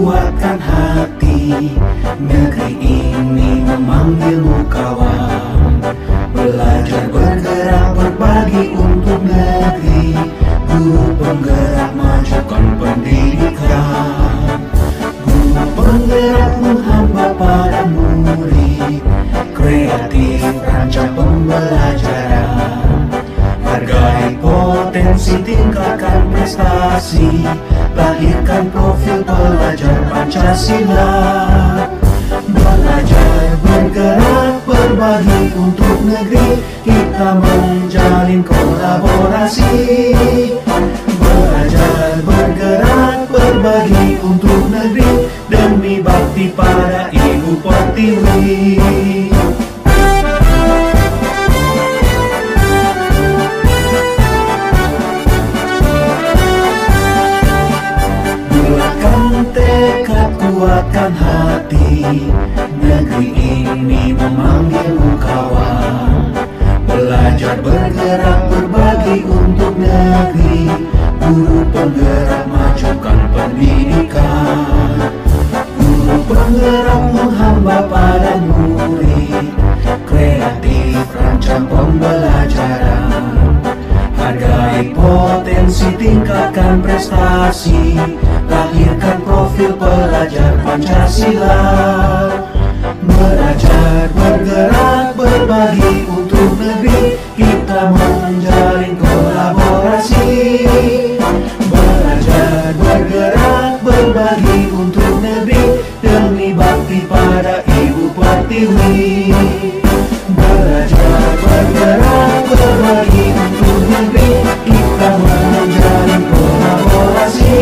kuatkan hati. Negeri ini memanggilmu kawan. Belajar bergerak berbagi untuk negeri. Guru penggerak majukan pendidikan. Guru penggerak menghamba pada murid. Kreatif rancang pembelajaran. Hargai potensi, tingkatkan prestasi. Lahirkan profil pelajar Pancasila. Belajar bergerak berbagi untuk negeri. Kita menjalin kolaborasi. Belajar bergerak berbagi untuk negeri. Demi bakti pada Ibu Pertiwi. Kuatkan hati, negeri ini memanggilmu kawan. Belajar bergerak berbagi untuk negeri. Guru penggerak majukan pendidikan. Guru penggerak menghamba pada murid. Kreatif rancang pembelajaran. Hargai potensi, tingkatkan prestasi. Lahirkan profil pelajar Pancasila. Belajar bergerak berbagi untuk negeri. Kita menjalin kolaborasi. Belajar bergerak berbagi untuk negeri. Demi bakti pada Ibu Pertiwi. Belajar bergerak berbagi untuk negeri. Kita menjalin kolaborasi.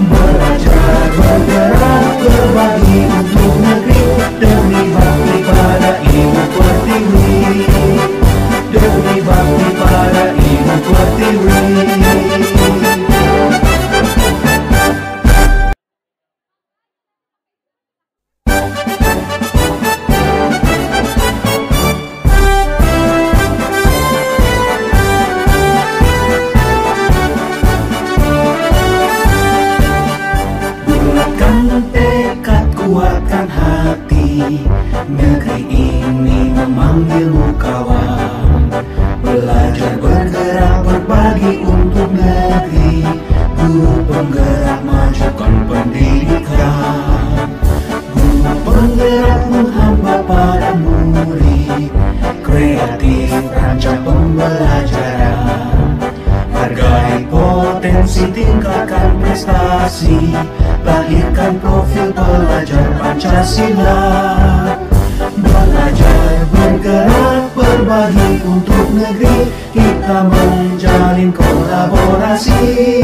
Belajar bergerak berbagi untuk negeri. Demi bakti pada Ibu Pertiwi. Demi bakti pada Ibu Pertiwi. Kuatkan hati, negeri ini memanggilmu kawan. Belajar bergerak berbagi untuk negeri. Guru penggerak majukan pendidikan. Guru penggerak menghamba pada murid. Kreatif rancang pembelajaran. Hargai potensi, tingkatkan prestasi. Lahirkan profil pelajar Pancasila. Belajar bergerak berbagi untuk negeri. Kita menjalin kolaborasi.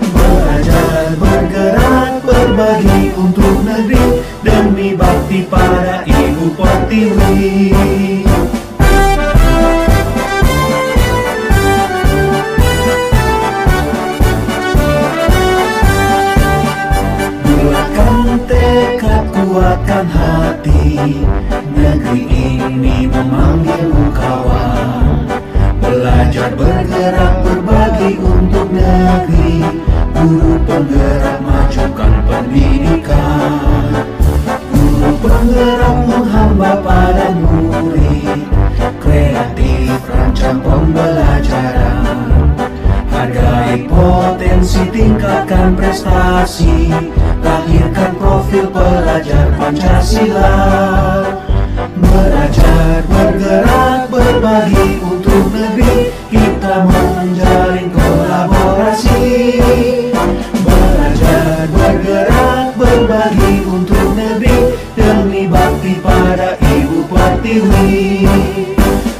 Belajar bergerak berbagi untuk negeri. Demi bakti pada Ibu Pertiwi. Kuatkan hati, negeri ini memanggilmu kawan. Belajar bergerak berbagi untuk negeri. Guru penggerak majukan pendidikan. Guru penggerak menghamba pada murid. Kreatif rancang pembelajaran. Hargai potensi, tingkatkan prestasi. Lahirkan profil pelajar Pancasila. Belajar bergerak berbagi untuk negeri. Kita menjalin kolaborasi. Belajar bergerak berbagi untuk negeri. Demi bakti pada Ibu Pertiwi.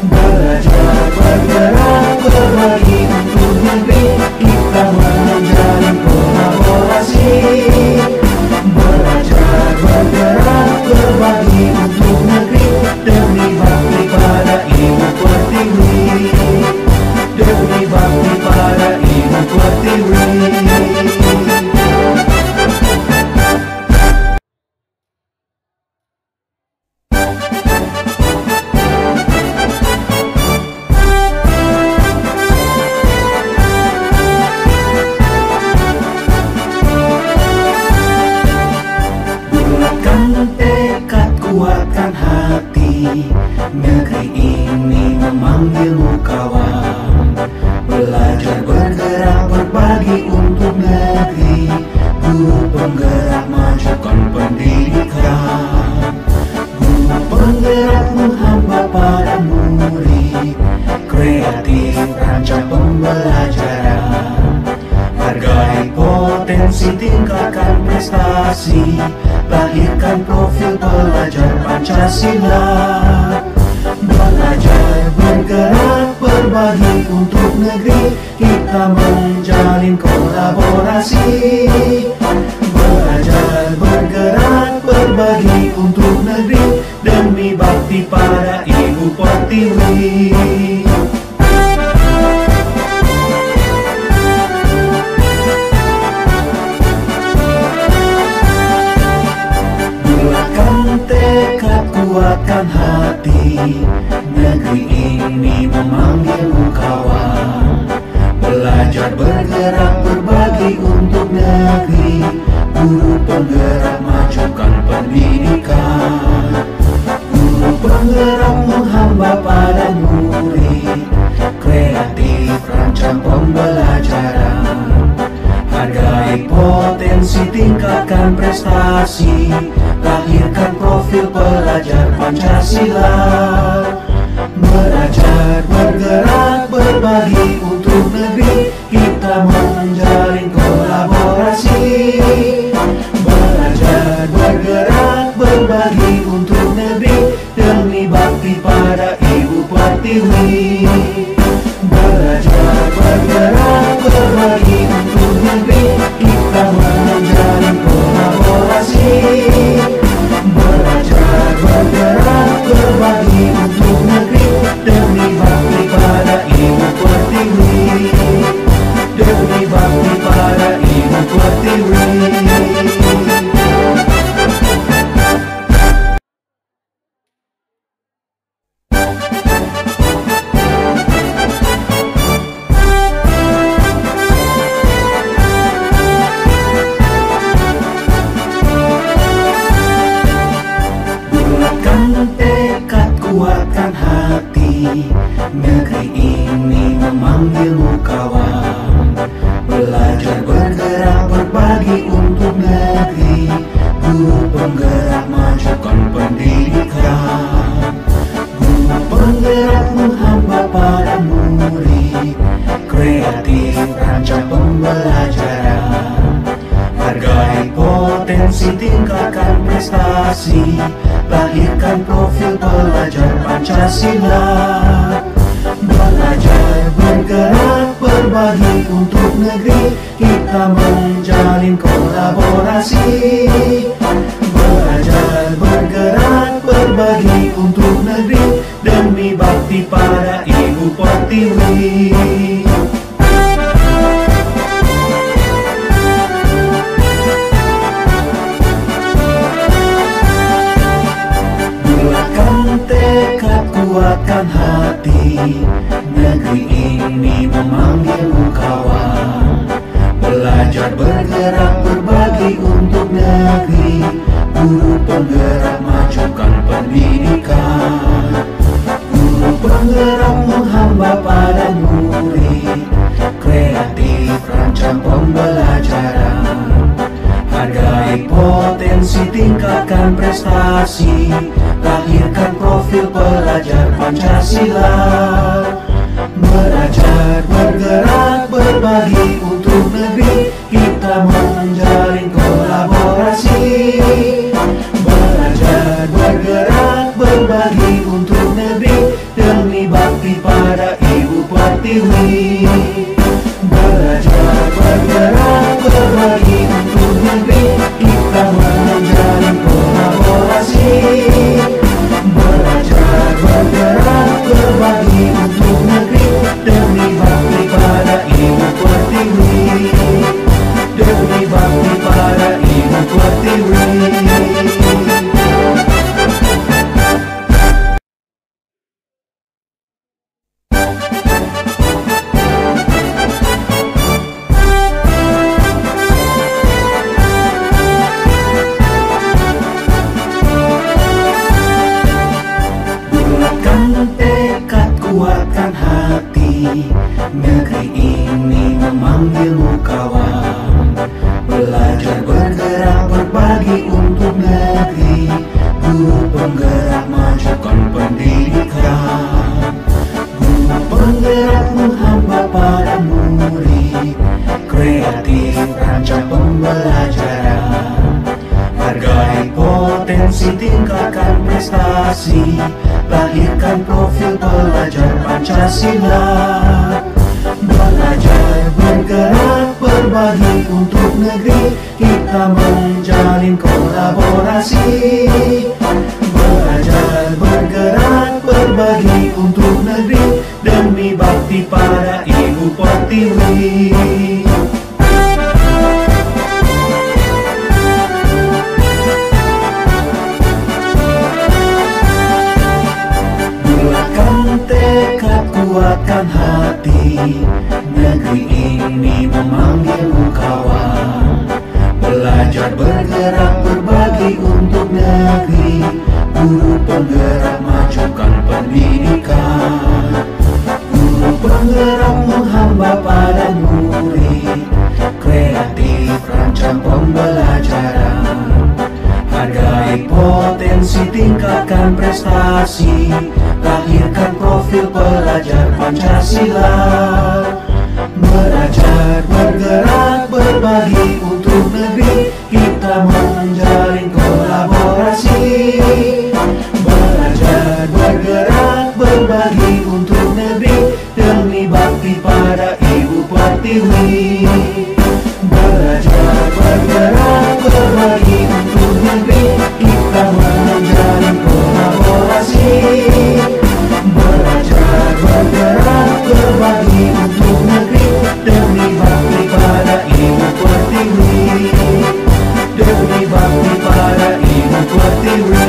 Belajar bergerak berbagi untuk negeri. Kita menjalin kolaborasi. Belajar bergerak berbagi untuk negeri. Demi bakti pada Ibu Pertiwi. Demi bakti pada Ibu Pertiwi. Negeri ini memanggilmu kawan, belajar bergerak berbagi untuk negeri. Guru penggerak majukan pendidikan, guru penggerak menghamba pada murid. Kreatif rancang pembelajaran, hargai potensi, tingkatkan prestasi, lahirkan profil pelajar Pancasila. Belajar bergerak berbagi untuk negeri, kita menjalin kolaborasi. Belajar bergerak berbagi untuk negeri, demi bakti pada Ibu Pertiwi. Kuatkan hati, negeri ini memanggilmu kawan. Belajar bergerak berbagi untuk negeri, guru penggerak majukan pendidikan, guru penggerak menghamba pada murid. Kreatif rancang pembelajaran, hargai potensi, tingkatkan prestasi, lahirkan profil pelajar Pancasila. Belajar bergerak berbagi untuk negeri, kita menjalin kolaborasi. Belajar bergerak berbagi untuk negeri, demi bakti pada Ibu Pertiwi. Belajar bergerak berbagi untuk negeri, kita menjalin kolaborasi. Belajar bergerak berbagi untuk negeri, demi bakti pada Ibu Pertiwi. Demi bakti pada Ibu Pertiwi. Kuatkan hati, negeri ini memanggilmu kawan. Belajar bergerak berbagi untuk negeri, guru penggerak majukan pendidikan, guru penggerak menghamba pada murid. Kreatif rancang pembelajaran, hargai potensi, tingkatkan prestasi, lahirkan profil pelajar Pancasila. Belajar bergerak berbagi untuk negeri, kita menjalin kolaborasi. Belajar bergerak berbagi untuk negeri, demi bakti pada Ibu Pertiwi. Kuatkan hati, negeri ini memanggilmu kawan. Belajar bergerak berbagi untuk negeri, guru penggerak majukan pendidikan, guru penggerak menghamba pada murid. Kreatif rancang pembelajaran, hargai potensi, tingkatkan prestasi, lahirkan profil pelajar Pancasila. Belajar bergerak berbagi untuk negeri, kita menjalin kolaborasi. Belajar bergerak berbagi untuk negeri, demi bakti pada Ibu Pertiwi. Belajar bergerak berbagi untuk negeri, kita menjalin kolaborasi. Belajar bergerak berbagi untuk negeri, demi bakti pada Ibu Pertiwi. Demi bakti pada Ibu Pertiwi. potensi, tingkatkan prestasi, lahirkan profil pelajar Pancasila. Belajar, bergerak, berbagi untuk negeri, kita menjalin kolaborasi. Belajar, bergerak, berbagi untuk negeri, demi bakti pada Ibu Pertiwi. Kuatkan hati, negeri ini memanggilmu kawan. Belajar, bergerak, berbagi untuk negeri, guru penggerak majukan pendidikan. Guru penggerak menghamba pada murid, kreatif rancang pembelajaran. Hargai potensi, tingkatkan prestasi, lahirkan profil pelajar Pancasila. Belajar, bergerak, berbagi untuk negeri, kita menjalin kolaborasi. Belajar, bergerak, berbagi untuk negeri, demi bakti pada Ibu Pertiwi. Belajar, bergerak, berbagi untuk negeri, kita menjalin kolaborasi. Belajar, bergerak, berbagi untuk negeri, demi bakti pada Ibu Pertiwi. Demi bakti pada Ibu Pertiwi.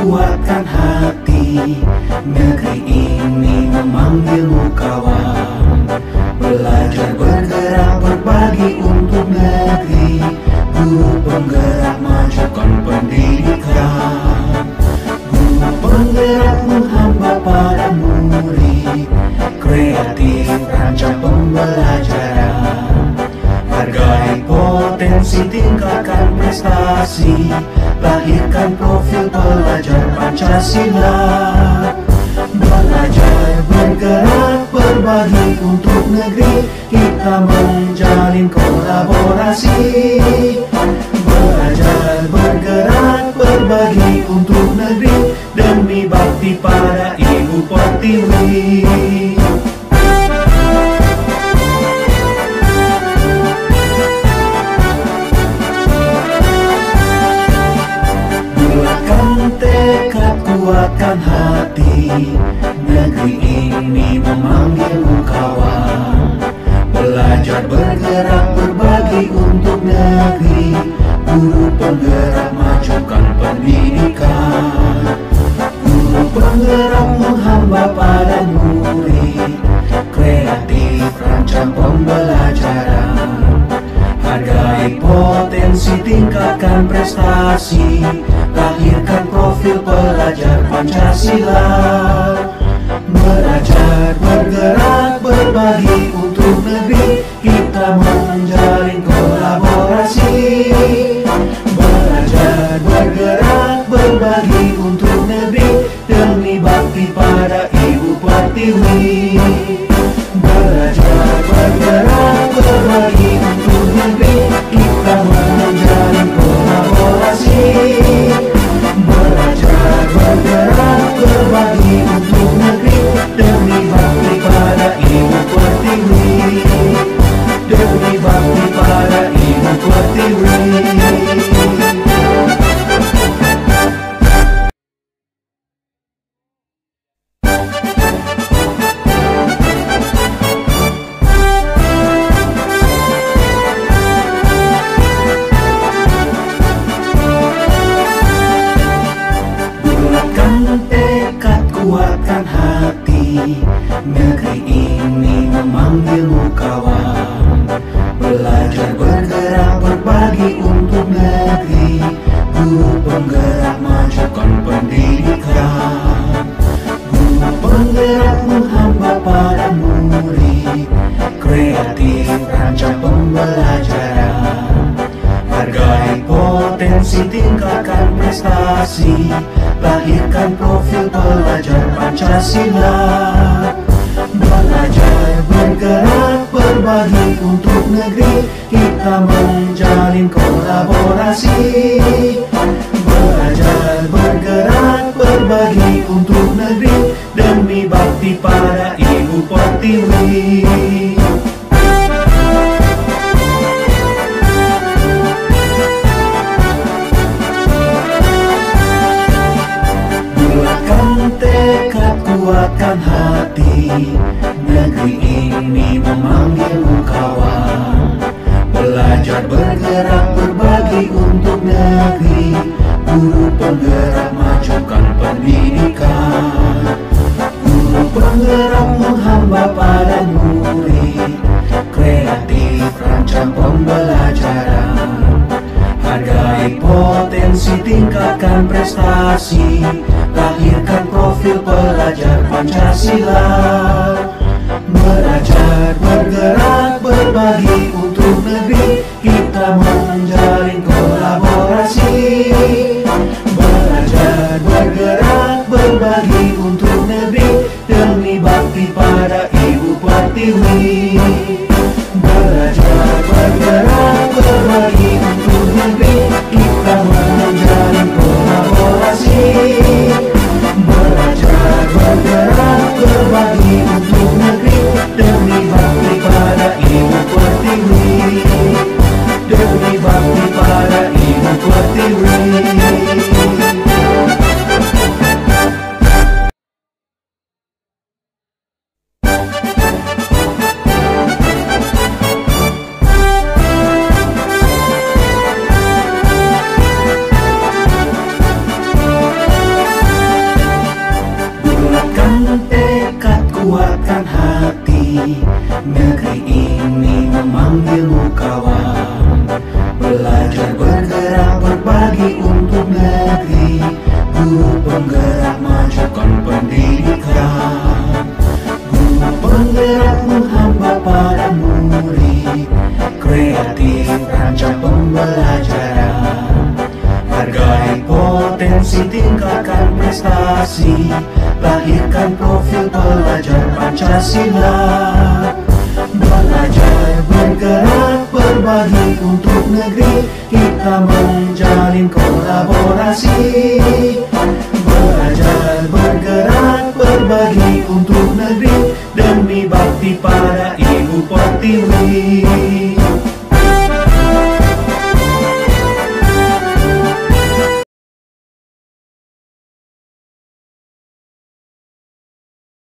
Kuatkan hati, negeri ini memanggilmu kawan. Belajar, bergerak, berbagi untuk negeri, guru penggerak majukan pendidikan. Guru penggerak menghamba pada murid, kreatif rancang pembelajaran. Hargai potensi, tingkatkan prestasi, lahirkan profil pelajar Pancasila. Belajar, bergerak, berbagi untuk negeri, kita menjalin kolaborasi. Belajar, bergerak, berbagi untuk negeri, demi bakti pada Ibu Pertiwi. Kuatkan hati, negeri ini memanggilmu kawan. Belajar, bergerak, berbagi untuk negeri, guru penggerak majukan pendidikan. Guru penggerak menghamba pada murid, kreatif rancang pembelajaran. Hargai potensi, tingkatkan prestasi, lahirkan profil pelajar Pancasila. Belajar, bergerak, berbagi untuk negeri, kita menjalin kolaborasi. Belajar, bergerak, berbagi untuk negeri, demi bakti pada Ibu Pertiwi. Belajar, bergerak, berbagi untuk negeri, kita menjalin kolaborasi. Belajar, bergerak, berbagi untuk negeri, demi bakti pada Ibu Pertiwi. Demi bakti pada Ibu Pertiwi. Kuatkan hati, negeri ini memanggilmu kawan. Belajar, bergerak, berbagi untuk negeri, guru penggerak majukan pendidikan. Guru penggerak menghamba pada murid, kreatif rancang pembelajaran. prestasi, lahirkan profil pelajar Pancasila. Belajar, bergerak, berbagi untuk negeri, kita menjalin kolaborasi. Belajar, bergerak, berbagi untuk negeri, demi bakti pada Ibu Pertiwi. Bulatkan tekad, kuatkan hati, negeri ini memanggilmu kawan. Belajar, bergerak, berbagi untuk negeri, guru penggerak, majukan pendidikan. Guru penggerak menghamba pada murid, kreatif rancang pembelajaran. Hargai potensi, tingkatkan prestasi, lahirkan profil pelajar Pancasila. Belajar, bergerak, berbagi untuk negeri, kita menjalin kolaborasi. Belajar, bergerak, berbagi untuk negeri, demi bakti pada Ibu Pertiwi. Belajar, bergerak, berbagi untuk negeri, kita menjalin kolaborasi. Belajar, bergerak, berbagi untuk negeri, demi bakti pada Ibu Pertiwi. Demi bakti pada Ibu Pertiwi. Tekad, kuatkan hati, negeri ini memanggilmu kawan. Belajar, bergerak, berbagi untuk negeri, guru penggerak, majukan pendidikan. Guru penggerak menghamba pada murid, kreatif rancang pembelajaran. Hargai potensi, tingkatkan prestasi, lahirkan profil pelajar Pancasila. Belajar, bergerak, berbagi untuk negeri, kita menjalin kolaborasi. Belajar, bergerak, berbagi untuk negeri, demi bakti pada Ibu Pertiwi.